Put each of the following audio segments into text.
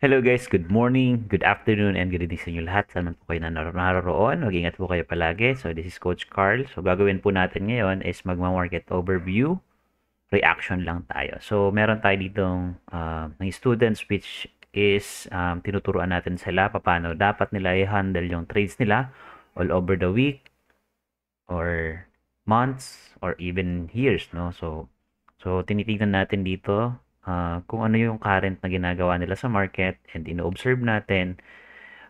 Hello guys, good morning, good afternoon, and good evening sa inyo lahat. Saan man po kayo naroroon, mag-ingat po kayo palagi. So this is Coach Carl. So gagawin po natin ngayon is magma-market overview, reaction lang tayo. So meron tayo ditong ng students which is tinuturuan natin sila paano dapat nila i-handle yung trades nila all over the week or months or even years, no? So tinitingnan natin dito kung ano yung current na ginagawa nila sa market and ino-observe natin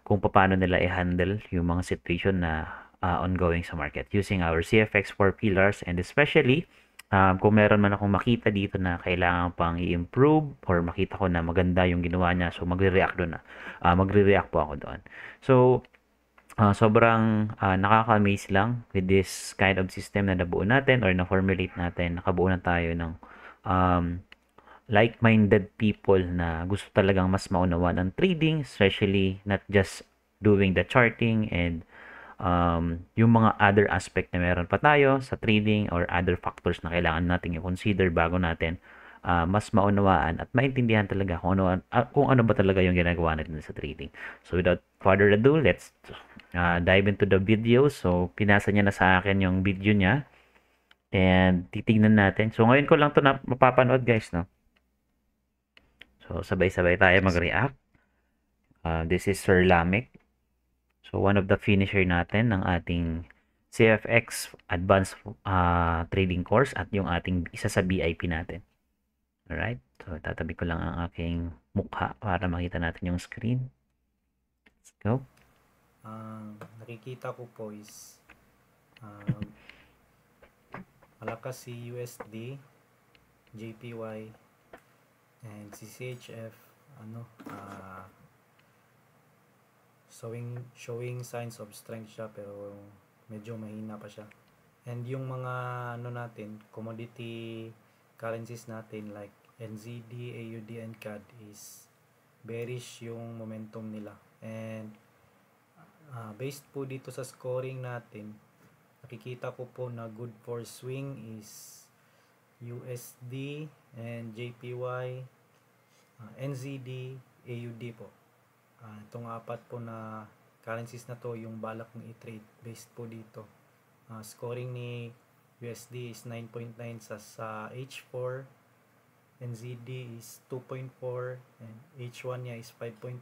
kung paano nila i-handle yung mga situation na ongoing sa market using our CFX 4 pillars, and especially kung meron man akong makita dito na kailangan pang i-improve or makita ko na maganda yung ginawa niya, so magre-react doon na. Magre-react po ako doon. So, sobrang nakaka-amaze lang with this kind of system na nabuo natin or na-formulate natin. Nakabuo na tayo ng um, like-minded people na gusto talagang mas maunawan ang trading, especially not just doing the charting and yung mga other aspect na meron pa tayo sa trading or other factors na kailangan nating i-consider bago natin mas maunawaan at maintindihan talaga kung ano ba talaga yung ginagawa natin sa trading. So without further ado, let's dive into the video. So pinasa niya na sa akin yung video niya and titignan natin. So ngayon ko lang to na mapapanood guys, no? So sabay-sabay tayo mag-react. This is Sir Lamek. So one of the finisher natin ng ating CFX Advanced Trading Course at yung ating isa sa BIP natin. Alright, so tatabi ko lang ang aking mukha para makita natin yung screen. Let's go. Nakikita ko po is malakas si USD, JPY, and si CHF showing signs of strength siya pero medyo mahina pa siya. And yung mga commodity currencies natin like NZD, AUD, and CAD is bearish yung momentum nila. And based po dito sa scoring natin, nakikita ko po na good for swing is USD and JPY, NZD, AUD po. Itong apat po na currencies na to yung balak kong i-trade based po dito. Scoring ni USD is 9.9 sa H4, NZD is 2.4, and H1 niya is 5.8,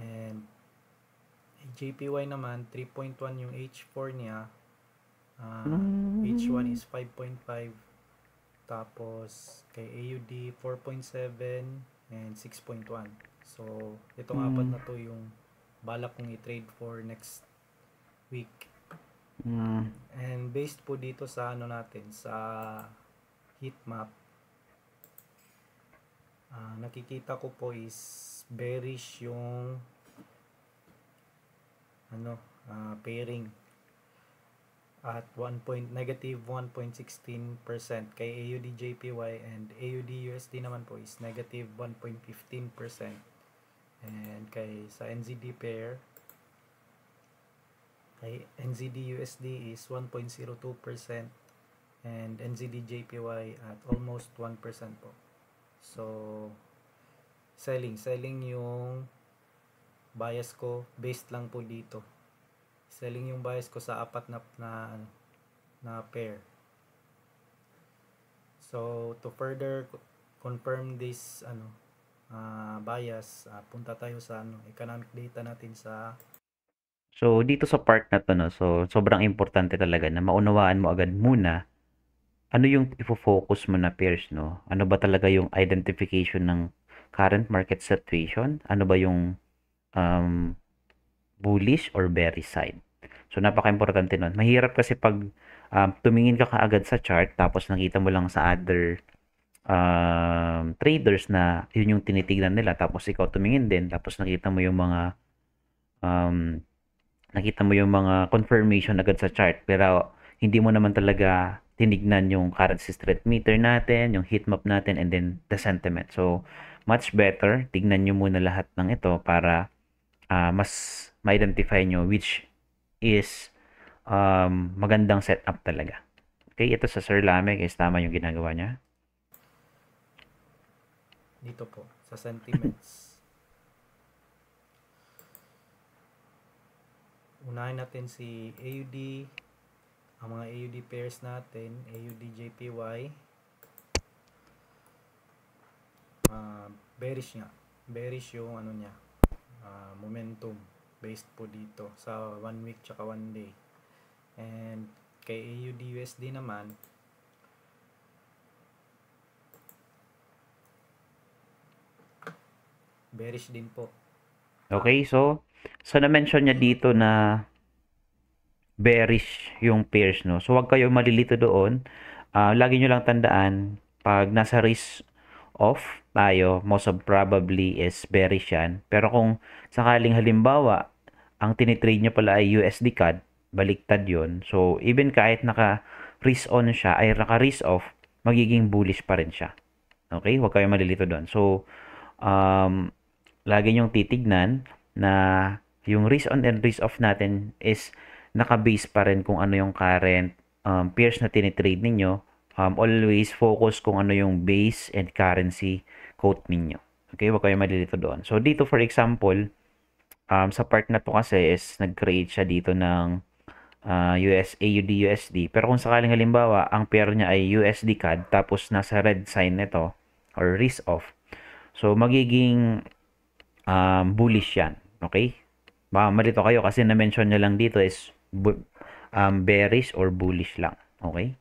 and JPY naman 3.1 yung H4 niya, H1 is 5.5, tapos kay AUD 4.7 and 6.1. So itong apat na to yung balak kong i-trade for next week. And based po dito sa natin sa heat map, nakikita ko po is bearish yung pairing at negative 1.16% kay AUD JPY, and AUD USD naman po is negative 1.15%, and kay sa NZD pair, kay NZD USD is 1.02% and NZD JPY at almost 1% po. So selling yung bias ko, based lang po dito. Selling yung bias ko sa apat na pair. So to further confirm this bias, punta tayo sa economic data natin sa. So dito sa part na to, no, so sobrang importante talaga na maunawaan mo agad muna ano yung ifo-focus mo na pairs, no? Ano ba talaga yung identification ng current market situation? Ano ba yung bullish or bearish side? So napaka-importante nun. Mahirap kasi pag tumingin ka kaagad sa chart tapos nakita mo lang sa other traders na yun yung tinitignan nila, tapos ikaw tumingin din tapos nakita mo yung mga confirmation agad sa chart pero hindi mo naman talaga tinignan yung currency strength meter natin, yung heat map natin, and then the sentiment. So much better tignan nyo muna lahat ng ito para mas ma-identify nyo which is magandang setup talaga. Okay, ito sa Sir Lamek is tama yung ginagawa niya. Dito po sa sentiments. Unahin natin si AUD, ang mga AUD pairs natin, AUD JPY. Bearish nga. Bearish yung ano niya, momentum based po dito sa 1 week tsaka 1 day. And kay AUD USD naman, bearish din po. Okay, so na-mention niya dito na bearish yung pairs, no? So, wag kayo malilito doon. Lagi nyo lang tandaan, pag nasa risk off tayo, most of probably is bearish yan. Pero kung sakaling halimbawa, ang tinitrade nyo pala ay USD CAD, baliktad yon. So, even kahit naka-risk on siya, ay naka-risk off, magiging bullish pa rin siya. Okay? Huwag kayo malilito doon. So, lagi nyong titignan na yung risk on and risk off natin is naka-base pa rin kung ano yung current pairs na tinitrade ninyo. Always focus kung ano yung base and currency quote ninyo. Okay, huwag kayo malilito doon. So, dito for example, sa part na to kasi is nag-create siya dito ng AUD USD. Pero kung sakaling halimbawa, ang pair niya ay USD CAD tapos nasa red sign nito or risk off. So, magiging bullish yan. Okay? Baka malito kayo kasi na-mention niya lang dito is bearish or bullish lang. Okay?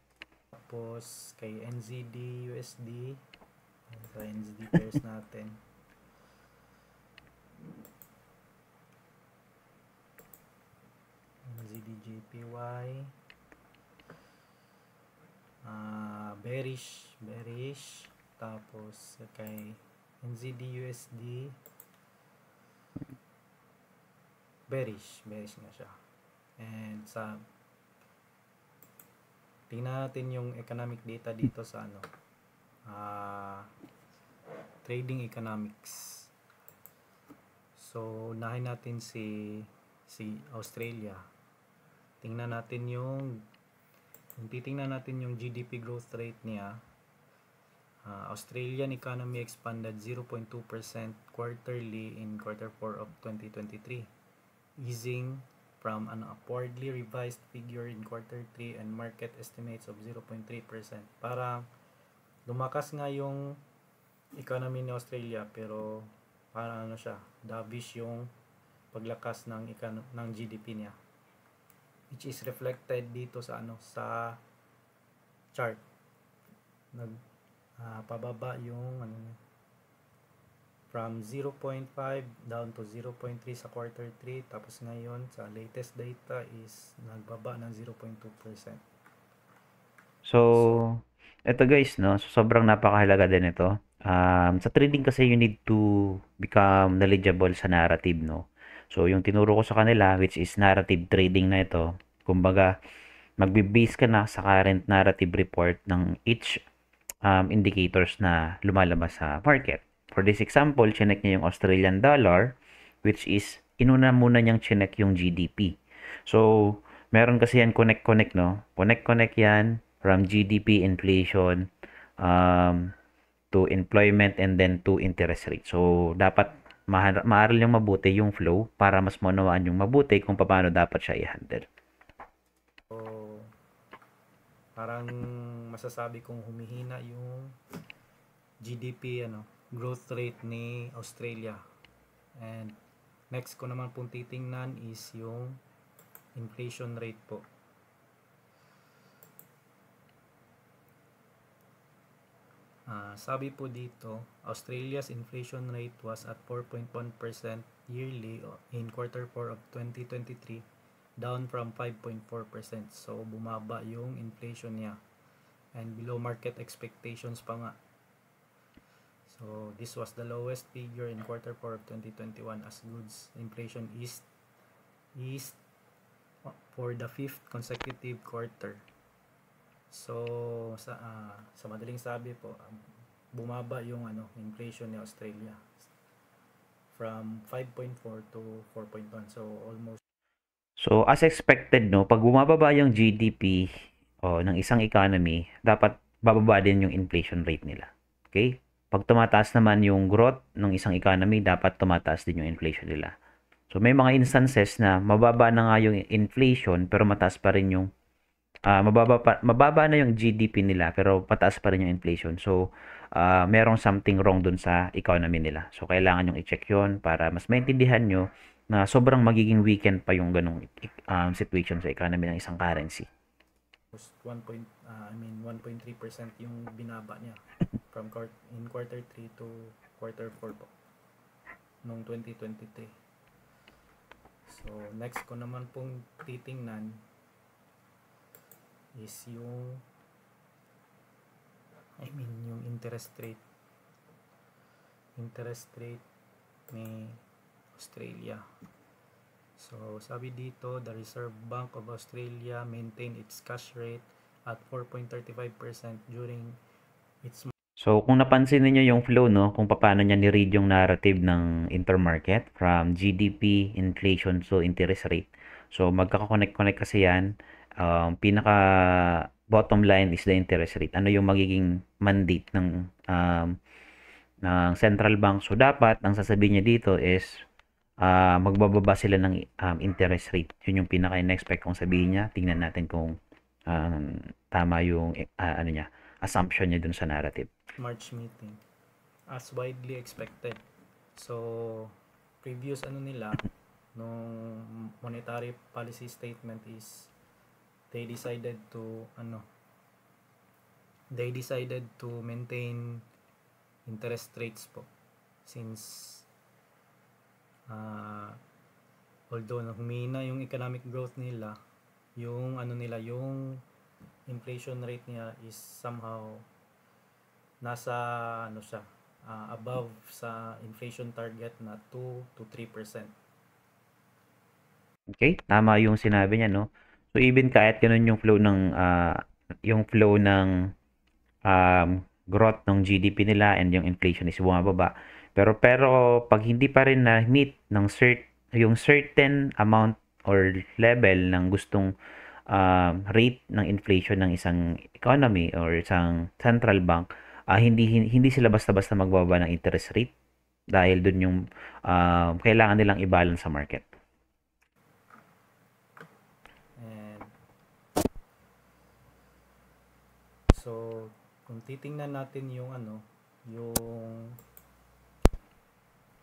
Tapos kay NZD USD, sa NZD pairs natin. NZD JPY, bearish. Tapos kay NZD USD, bearish nga siya. And sa tingnan natin yung economic data dito sa trading economics. So unahin natin si Australia. Tingnan natin titingnan natin yung GDP growth rate niya. Australian economy expanded 0.2% quarterly in quarter 4 of 2023, easing from an upwardly revised figure in quarter 3 and market estimates of 0.3%. Parang lumakas nga yung economy ni Australia, pero parang siya, dovish yung paglakas ng GDP niya, which is reflected dito sa sa chart. Pababa yung from 0.5 down to 0.3 sa quarter 3, tapos ngayon sa latest data is nagbaba ng 0.2%. So, eto guys, no? So, sobrang napakahalaga din ito. Sa trading kasi you need to become knowledgeable sa narrative, no? So, yung tinuro ko sa kanila, which is narrative trading na ito, kumbaga, magbe-base ka na sa current narrative report ng each indicators na lumalabas sa market. For this example, chinek niya yung Australian dollar, which is, inuna muna niyang chinek yung GDP. So, meron kasi yan connect, no? Connect yan from GDP, inflation, to employment, and then to interest rate. So, dapat maaral yung mabuti yung flow para mas maunawaan yung mabuti kung paano dapat siya i-handle. So, parang masasabi kong humihina yung GDP growth rate ni Australia. And next ko naman pong titingnan is yung inflation rate po. Sabi po dito, Australia's inflation rate was at 4.1% yearly in quarter 4 of 2023, down from 5.4%. So, bumaba yung inflation niya. And below market expectations pa nga. So, this was the lowest figure in quarter 4 of 2021 as goods inflation eased for the 5th consecutive quarter. So, sa madaling sabi po, bumaba yung inflation ni Australia from 5.4 to 4.1. So, almost. So, as expected, no, pag bumababa yung GDP ng isang economy, dapat bababa din yung inflation rate nila. Okay? pag tumataas naman yung growth ng isang economy, dapat tumataas din yung inflation nila. So may mga instances na mababa na nga yung inflation pero mataas pa rin yung mababa na yung GDP nila pero pataas pa rin yung inflation. So merong something wrong dun sa economy nila. So kailangan yung i-check yun para mas maintindihan nyo na sobrang magiging weekend pa yung ganong situation sa economy ng isang currency. 1.3% yung binaba niya from quarter 3 to quarter 4 po noong 2023. So next ko naman pong titingnan is yung yung interest rate ni Australia. So sabi dito, the Reserve Bank of Australia maintained its cash rate at 4.35% during its. So kung napansin niyo yung flow, no, kung paano niya ni-read yung narrative ng intermarket from GDP, inflation, so interest rate. So magkaka-connect kasi yan. Pinaka bottom line is the interest rate. Ano yung magiging mandate ng central bank? So dapat ang sasabihin niya dito is magbababa sila ng interest rate. Yun yung pinaka in-expect kong sabihin niya. Tingnan natin kung tama yung ano niya, assumption niya dun sa narrative. March meeting as widely expected. So previous nila nung monetary policy statement is they decided to maintain interest rates po since although humina yung economic growth nila, yung yung inflation rate niya is somehow nasa above sa inflation target na 2 to 3%. Okay, tama yung sinabi niya, no? So even kahit ganun yung flow ng growth ng GDP nila and yung inflation is bumababa. Pero pag hindi pa rin na meet ng yung certain amount or level ng gustong rate ng inflation ng isang economy or isang central bank, hindi sila basta-basta magbaba ng interest rate dahil dun yung kailangan nilang i-balance sa market. And so kung titingnan natin yung yung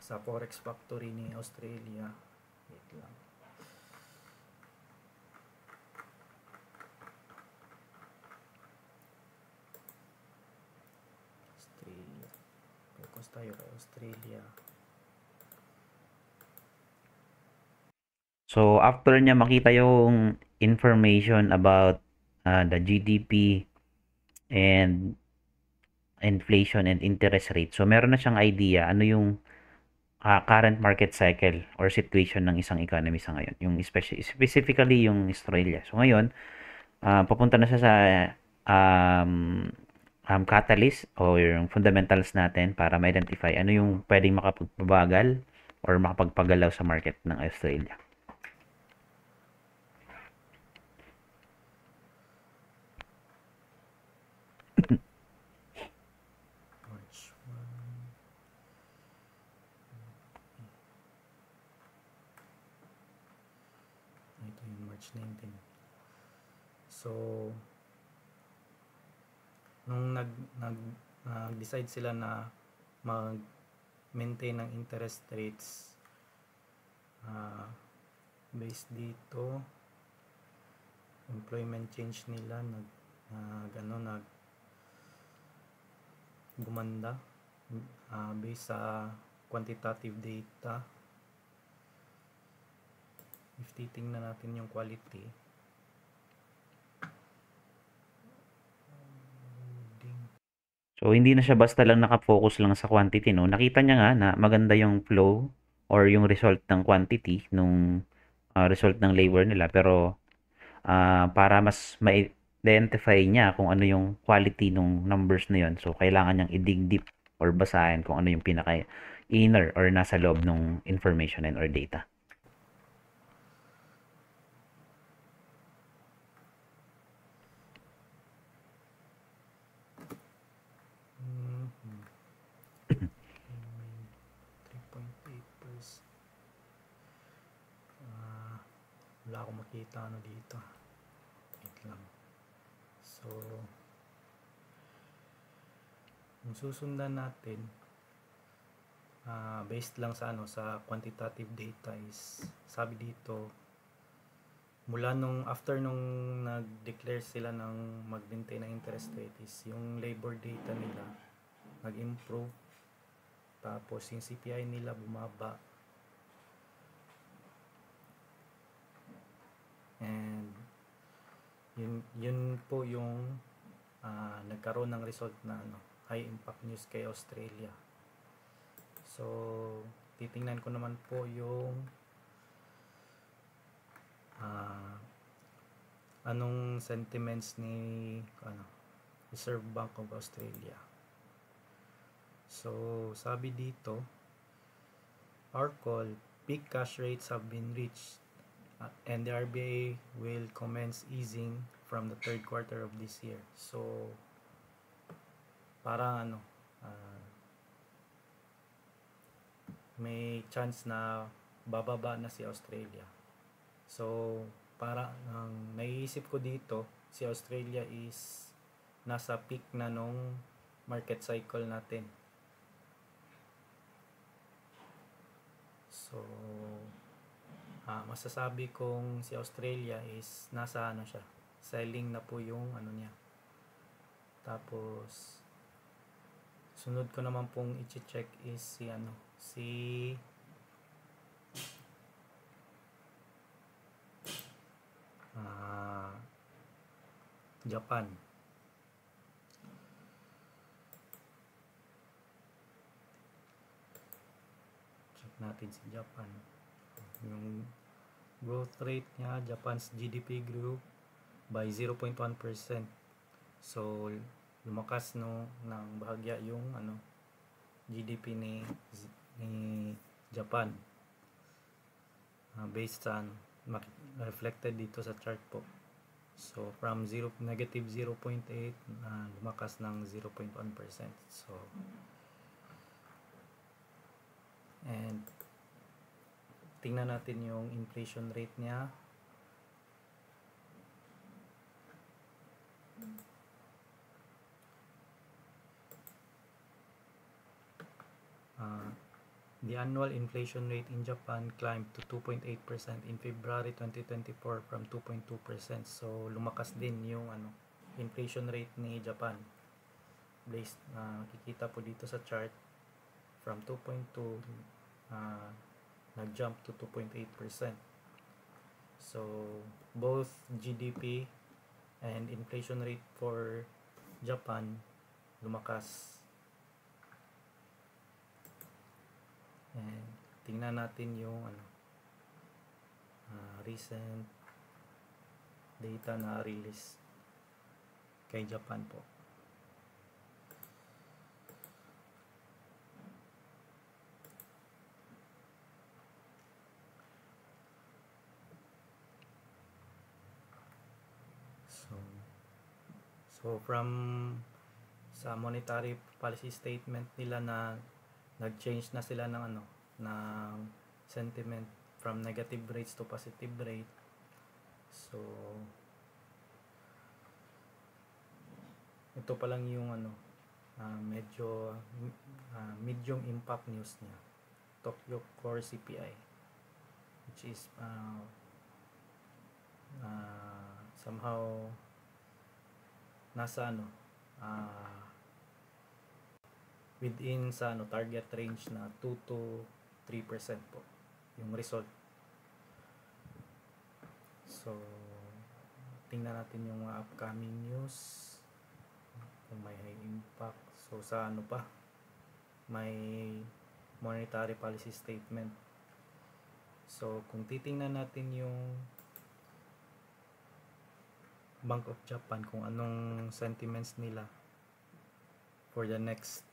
sa Forex Factory ni Australia, wait lang. Australia. Focus tayo kay Australia. So, after niya makita yung information about the GDP and inflation and interest rate, so meron na siyang idea ano yung current market cycle or situation ng isang economy sa ngayon. Yung specifically yung Australia. So, ngayon, papunta na siya sa catalyst o yung fundamentals natin para ma-identify ano yung pwedeng makapagpabagal or makapagpagalaw sa market ng Australia. March 1. Ito yung March 19. So nung nag-decide sila na mag-maintain ng interest rates based dito, employment change nila gumanda based sa quantitative data. If titingnan natin yung quality, so hindi na siya basta lang nakafocus lang sa quantity, no? Nakita niya nga na maganda yung flow or yung result ng quantity nung result ng labor nila, pero para mas ma-identify niya kung ano yung quality ng numbers na yun, so kailangan niyang i-dig deep or basahin kung ano yung pinaka inner or nasa loob ng information and or data. wala akong makita ano dito. Wait lang. So, yung susundan natin, based lang sa sa quantitative data is, sabi dito, mula after nung nag-declare sila ng mag-maintain ng interest rate is yung labor data nila nag-improve, tapos yung CPI nila bumaba, and yun po yung nagkaroon ng result na high impact news kay Australia. So titingnan ko naman po yung anong sentiments ni Reserve Bank of Australia. So sabi dito, our call, peak cash rates have been reached and the RBA will commence easing from the third quarter of this year. So parang may chance na bababa na si Australia. So para naiisip ko dito, si Australia is nasa peak na nung market cycle natin. So masasabi kong si Australia is nasa siya, selling na po yung niya. Tapos sunod ko naman pong i-check is si Japan. Check natin si Japan. Yung growth rate niya, Japan's GDP grew by 0.1%. So lumakas ng bahagya yung GDP ni Japan, based on reflected dito sa chart po. So from negative 0.8 lumakas ng 0.1%. So and tingnan natin yung inflation rate niya. The annual inflation rate in Japan climbed to 2.8% in February 2024 from 2.2%. So lumakas din yung inflation rate ni Japan. Based kikita po dito sa chart, from 2.2 nag-jump to 2.8%. So both GDP and inflation rate for Japan lumakas. And tingnan natin yung recent data na release kay Japan po. So from sa monetary policy statement nila na nag-change na sila ng ng sentiment from negative rates to positive rate. So ito pa lang yung medyo medium impact news niya, Tokyo Core CPI, which is somehow nasa within sa target range na 2 to 3% po yung result. So tingnan natin yung upcoming news kung may high impact. So sa pa may monetary policy statement. So kung titingnan natin yung Bank of Japan, kung anong sentiments nila for the next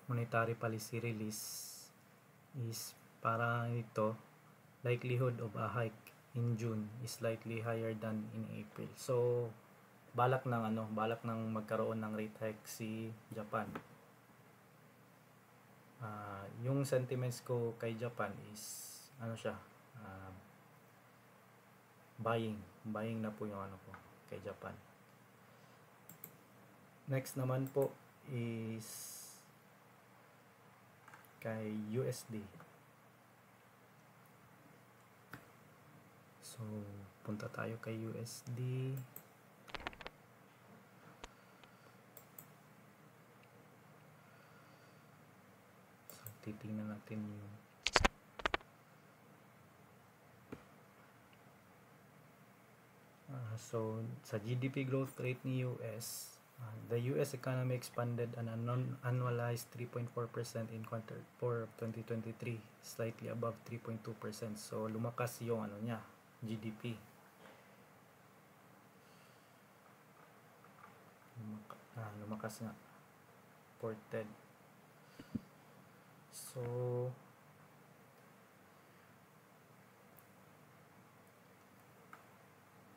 monetary policy release is para ito, likelihood of a hike in June is slightly higher than in April. So balak ng magkaroon ng rate hike si Japan. Yung sentiments ko kay Japan is ano siya, buying na po yung ano ko kay Japan. Next naman po is kay USD. So, punta tayo kay USD. So, titingnan natin yung so, sa GDP growth rate ni US, the US economy expanded an annualized 3.4% in quarter 4 of 2023, slightly above 3.2%. So, lumakas yung ano niya, GDP. Lumakas nga. Reported. So,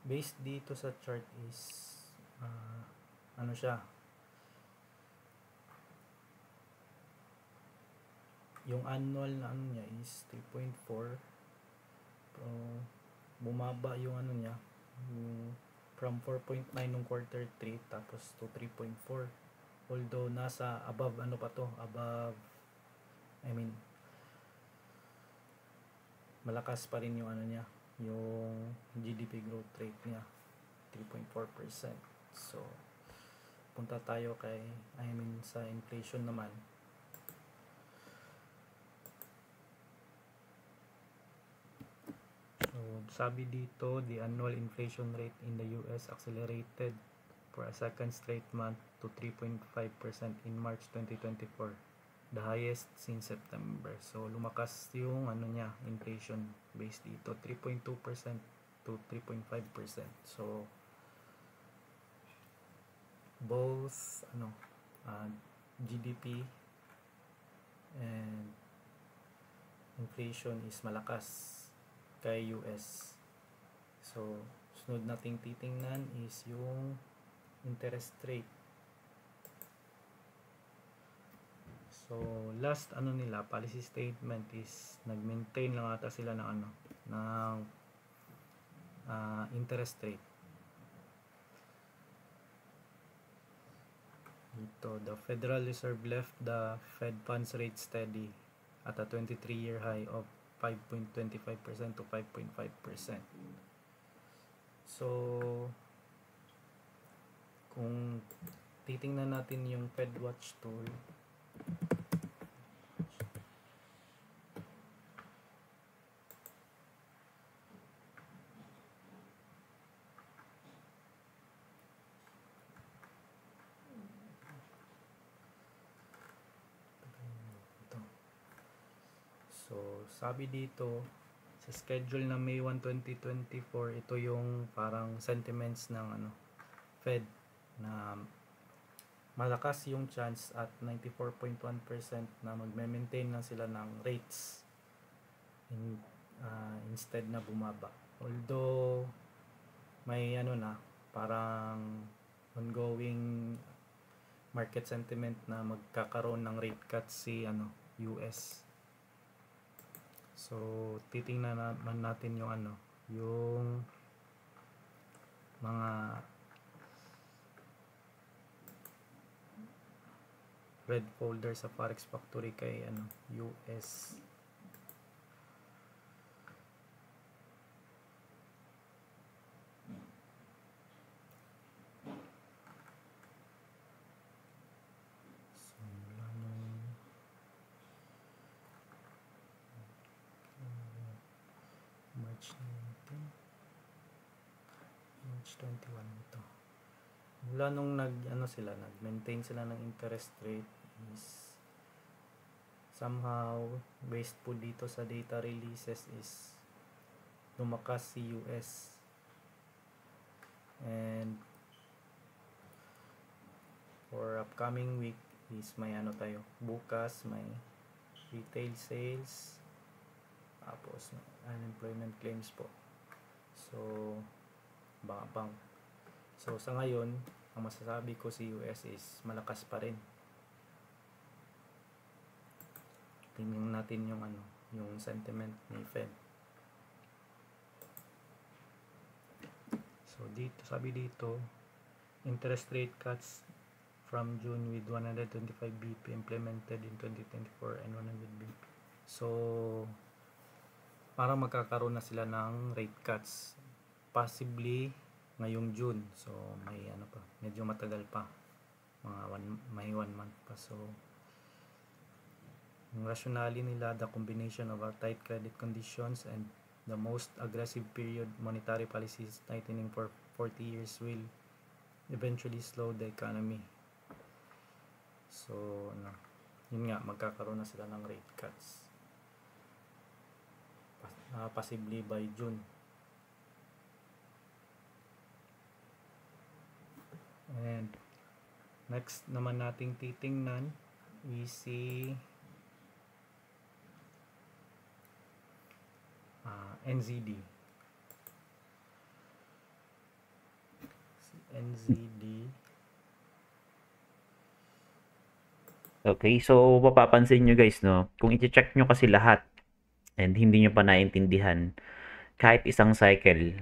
based dito sa chart is ano siya, yung annual na ano niya is 3.4, pero bumaba yung ano niya, yung from 4.9 nung quarter 3 tapos to 3.4, although nasa above ano pa to, above, I mean malakas pa rin yung ano niya, yung GDP growth rate niya 3.4%. So punta tayo kay, sa inflation naman. So sabi dito, the annual inflation rate in the US accelerated for a second straight month to 3.5% in March 2024, the highest since September. So lumakas yung ano niya, inflation base dito, 3.2% to 3.5%. So both GDP and inflation is malakas kay US. So sunod nating titingnan is yung interest rate. So last nila policy statement is nag-maintain lang ata sila ng ng interest rate. Dito, the Federal Reserve left the Fed funds rate steady at a 23-year high of 5.25% to 5.5%. So kung titingnan natin yung FedWatch tool, so sabi dito sa schedule na May 1, 2024, ito yung parang sentiments ng Fed na malakas yung chance at 94.1% na magme-maintain lang sila ng rates instead na bumaba. Although may parang ongoing market sentiment na magkakaroon ng rate cuts si US. So titingnan naman natin yung yung mga red folder sa Forex Factory kay US. March 21 ito. Mula nung nag-maintain sila ng interest rate is somehow based po dito sa data releases is lumakas si US. And for upcoming week is may tayo, bukas may retail sales, tapos unemployment claims po. So bang. So sa ngayon, ang masasabi ko si US is malakas pa rin. tingnan natin yung yung sentiment ni Fed. So dito, sabi dito, interest rate cuts from June with 125 BP implemented in 2024 and 100 BP. So parang magkakaroon na sila ng rate cuts possibly ngayong June. So may pa, medyo matagal pa, may 1 month pa. So yung rationale nila, the combination of our tight credit conditions and the most aggressive period monetary policies tightening for 40 years will eventually slow the economy. So yun nga, magkakaroon na sila ng rate cuts possibly by June. And next naman nating titingnan, we see NZD. Okay, so mapapansin nyo guys, no, kung i-check nyo kasi lahat and hindi nyo pa naintindihan, kahit isang cycle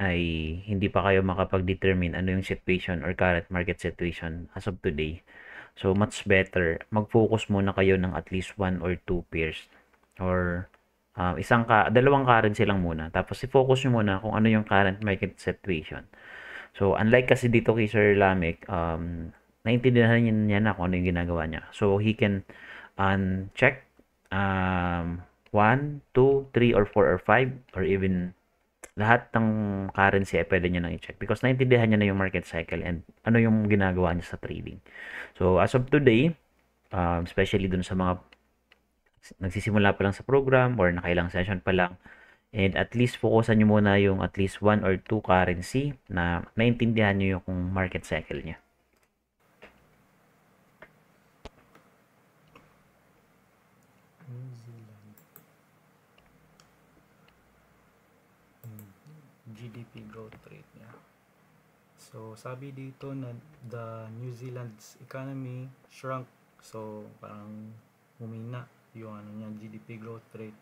ay hindi pa kayo makapag-determine ano yung situation or current market situation as of today. So much better mag-focus muna kayo ng at least 1 or 2 pairs or dalawang currency lang muna. Tapos i-focus nyo muna kung ano yung current market situation. So unlike kasi dito kay Sir Lamek, naintindihan niya na kung ano yung ginagawa niya. So he can check 1, 2, 3 or 4 or 5 or even lahat ng currency ay pwede niya nang i-check because naintindihan niya na yung market cycle and ano yung ginagawa niya sa trading. So as of today, especially dun sa mga nagsisimula pa lang sa program or nakailang session pa lang, and at least focusan nyo muna yung at least 1 or 2 currency na naintindihan nyo yung market cycle niya. New Zealand. GDP growth rate niya. So sabi dito na the New Zealand's economy shrunk. So parang humina yung niya, GDP growth rate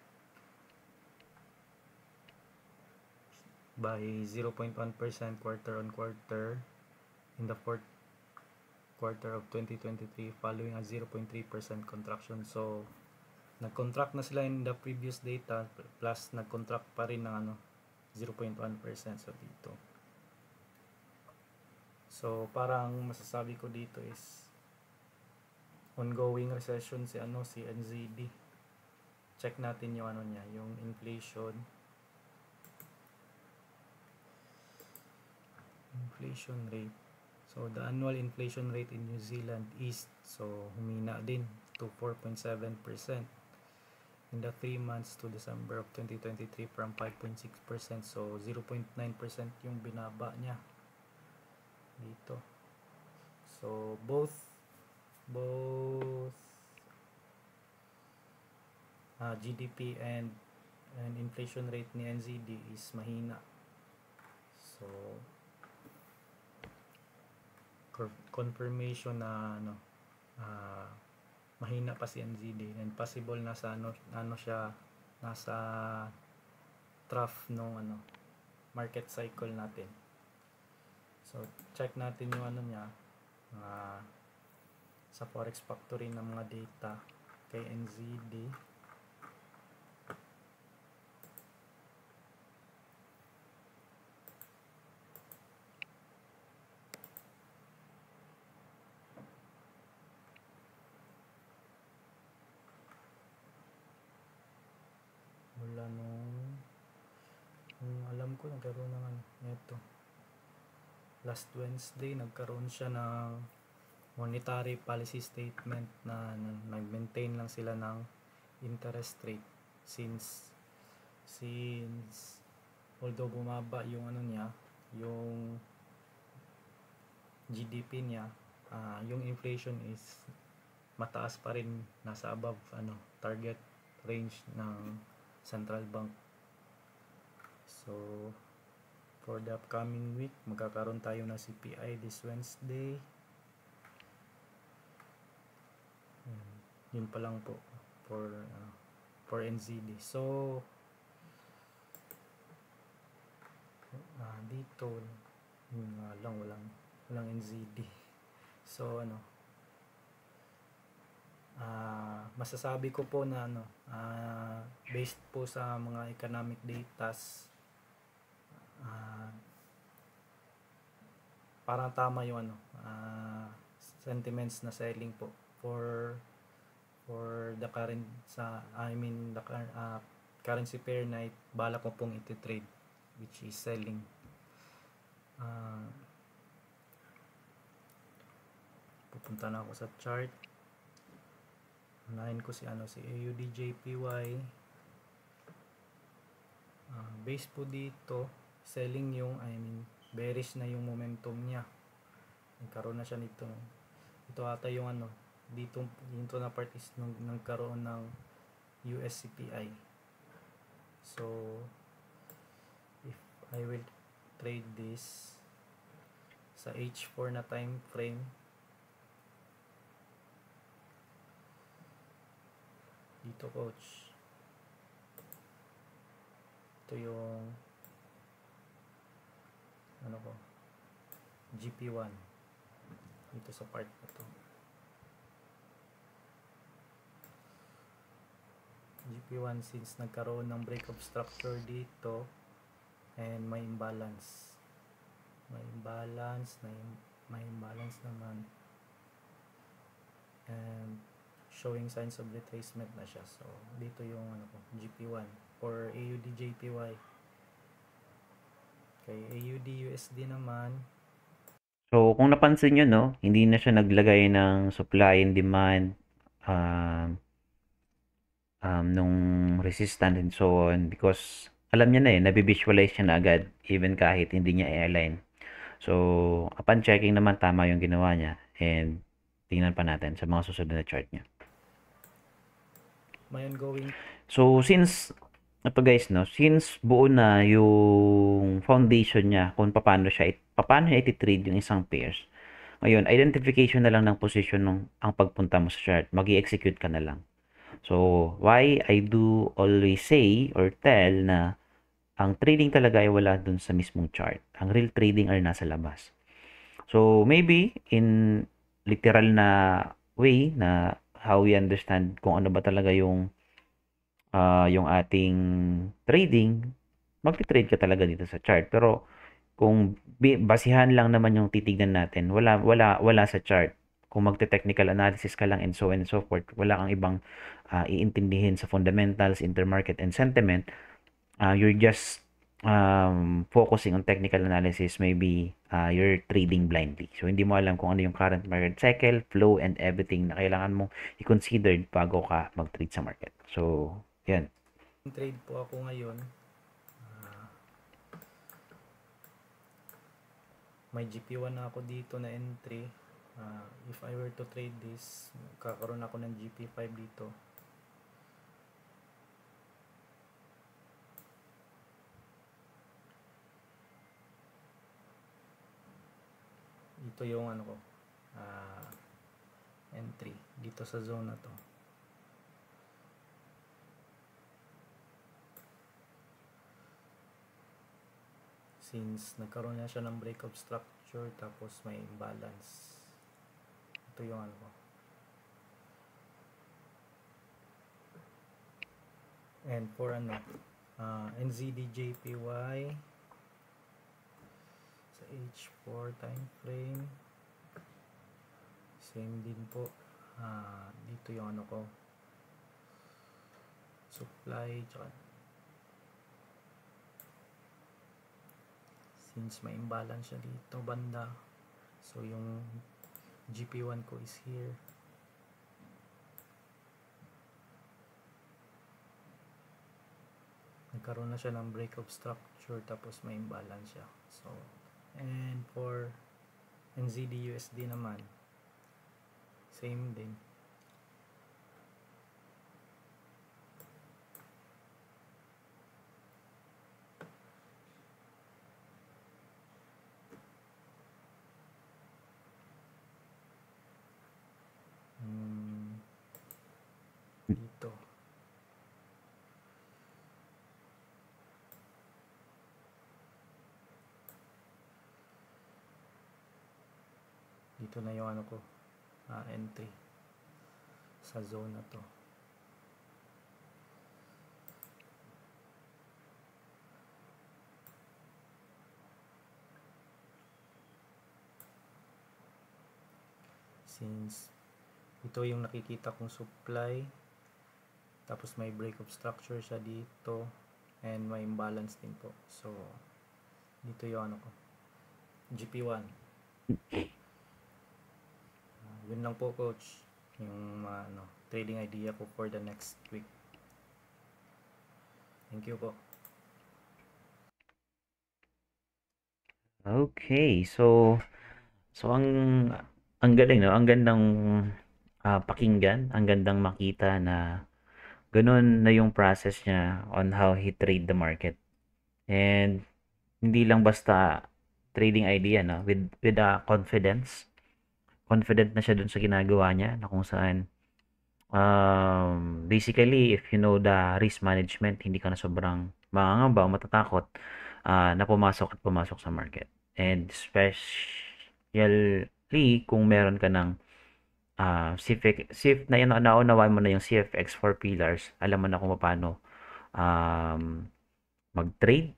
by 0.1% quarter on quarter in the fourth quarter of 2023 following a 0.3% contraction. So nag-contract na sila in the previous data plus nag-contract pa rin ng 0.1% so dito. So parang masasabi ko dito is ongoing recession si NZD. Check natin yung niya, yung inflation rate. So the annual inflation rate in New Zealand is humina din to 4.7% in the 3 months to December of 2023 from 5.6%. So 0.9% yung binaba niya dito. So both GDP and inflation rate ni NZD is mahina. So confirmation na mahina pa si NZD and possible nasa siya, nasa trough nung market cycle natin. So check natin yung niya sa Forex Factory ng mga data kay NZD. Mula nung alam ko nagkaroon ng ito last Wednesday, nagkaroon siya ng monetary policy statement na nag-maintain lang sila ng interest rate since although bumaba yung niya, yung GDP niya, yung inflation is mataas pa rin, nasa above target range ng central bank. So for the upcoming week, magkakaroon tayo ng CPI this Wednesday. Yun pa lang po for NZD. So dito lang walang NZD. So masasabi ko po na based po sa mga economic datas, parang tama yung sentiments na selling po for the current the currency pair na bala ko pong iti-trade, which is selling. Pupunta na ako sa chart. Unahin ko si AUDJPY. Base po dito, selling yung bearish na yung momentum niya. Nagkaroon na siya nito. Ito ata yung dito na part is nagkaroon ng USCPI. So if I will trade this sa H4 na time frame, dito coach, ito yung GP1 dito sa part na to. GP1, since nagkaroon ng break of structure dito and may imbalance naman and showing signs of retracement na siya. So dito yung GP1 or AUDJPY. Okay, AUDUSD naman. So, kung napansin nyo, no, hindi na siya naglagay ng supply and demand nung resistance and so on because alam niya na nabivisualize siya na agad even kahit hindi niya i-align. So, upon checking naman tama yung ginawa niya and tingnan pa natin sa mga susunod na chart niya. May ongoing. So, since buo na yung foundation niya kung paano niya iti-trade yung isang pairs. Ngayon, identification na lang ng position ang pagpunta mo sa chart. Mag-i-execute ka na lang. So, why I do always say or tell na ang trading talaga ay wala dun sa mismong chart. Ang real trading ay nasa labas. So, maybe in literal na way na how we understand kung ano ba talaga yung ating trading, magti-trade ka talaga dito sa chart. Pero kung basihan lang naman yung titignan natin, wala sa chart. Kung magte-technical analysis ka lang and so on and so forth, wala kang ibang iintindihin sa fundamentals, intermarket, and sentiment, you're just focusing on technical analysis, maybe you're trading blindly. So, hindi mo alam kung ano yung current market cycle, flow, and everything na kailangan mong i-consider bago ka mag-trade sa market. So, yan. Trade po ako ngayon. May GP1 na ako dito na entry. If I were to trade this, kakaroon ako ng GP5 dito. Ito yung entry dito sa zone na to. Since nagkaroon na siya ng break of structure tapos may imbalance, ito yung and for NZDJPY sa H4 time frame, same din po. Dito yung supply tsaka since may imbalance siya dito banda, so yung GP1 ko is here. Nagkaroon na siya ng break of structure tapos may imbalance siya. So, and for NZDUSD naman, same din. Dito dito na yung ano ko, entry sa zone na to. Since ito yung nakikita kong supply, tapos may break of structure siya dito, and may imbalance din po. So dito yung ano ko, GP1. Yun lang po, coach, yung trading idea ko for the next week. Thank you po. Okay, so ang galing, no? Ang gandang pakinggan, ang gandang makita na ganun na yung process niya on how he trade the market. And hindi lang basta trading idea, no? With confidence. Confident na siya dun sa ginagawa niya, na kung saan basically, if you know the risk management, hindi ka na sobrang mangangamba o matatakot na pumasok sa market. And especially kung meron ka ng na naunawaan mo na yung CFX 4 pillars, alam mo na kung paano mag-trade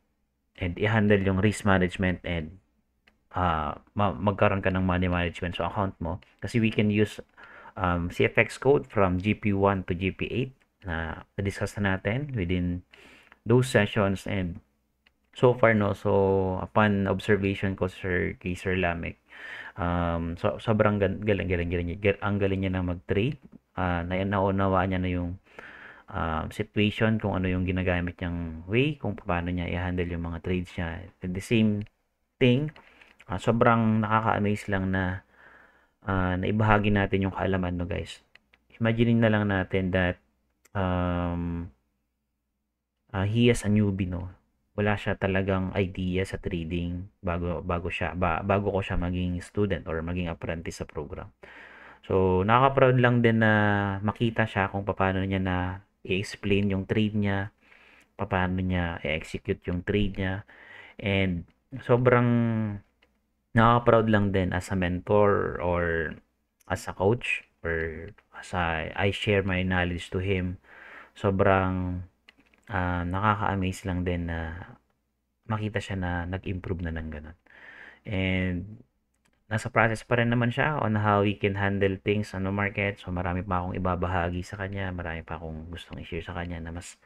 and i-handle yung risk management, and magkaroon ka ng money management sa account mo. Kasi we can use CFX code from GP1 to GP8 na na-discuss na natin within those sessions. And so far, no, so upon observation ko kay Sir Lamek, so sobrang galing ang galing niya na mag-trade. Naunawaan niya na yung situation, kung ano yung ginagamit niyang way, kung paano niya i-handle yung mga trades niya. At the same thing, sobrang nakaka-amaze lang na naibahagi natin yung kaalaman, no, guys. Imagine na lang natin that he is a newbie, no. Wala siya talagang idea sa trading bago ko siya maging student or maging apprentice sa program. So, nakaka-proud lang din na makita siya kung paano niya na i-explain yung trade niya, paano niya i-execute yung trade niya, and sobrang nakaka-proud lang din as a mentor or as a coach, or as I share my knowledge to him. Sobrang nakaka-amaze lang din na makita siya na nag-improve na ng ganun. And nasa process pa rin naman siya on how we can handle things on the market. So marami pa akong ibabahagi sa kanya, marami pa akong gustong i-share sa kanya na mas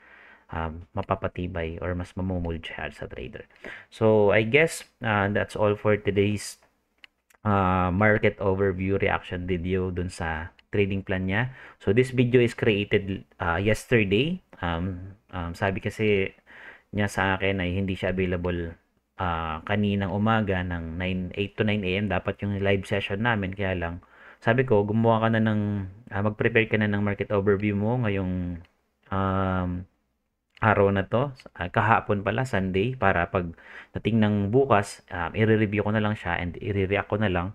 mapapatibay or mas mamumold siya sa trader. So I guess that's all for today's market overview reaction video dun sa trading plan niya. So this video is created yesterday. Sabi kasi niya sa akin ay hindi siya available kaninang umaga ng 8 to 9 a.m. dapat yung live session namin, kaya lang sabi ko gumawa ka na ng mag-prepare ka na ng market overview mo ngayong araw na to, kahapon pala, Sunday, para pag dating ng bukas, i-review ko na lang siya and i-react ko na lang,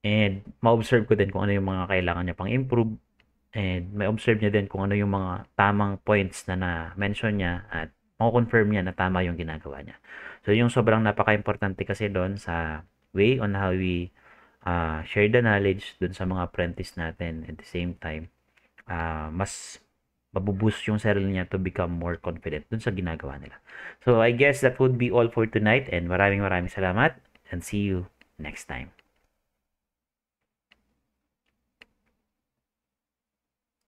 and ma-observe ko din kung ano yung mga kailangan niya pang improve, and may observe niya din kung ano yung mga tamang points na na-mention niya, at mako-confirm niya na tama yung ginagawa niya. So yung sobrang napaka-importante kasi doon sa way on how we share the knowledge doon sa mga apprentice natin, at the same time mas mabuboost yung sarili niya to become more confident dun sa ginagawa nila. So I guess that would be all for tonight, and maraming salamat, and see you next time.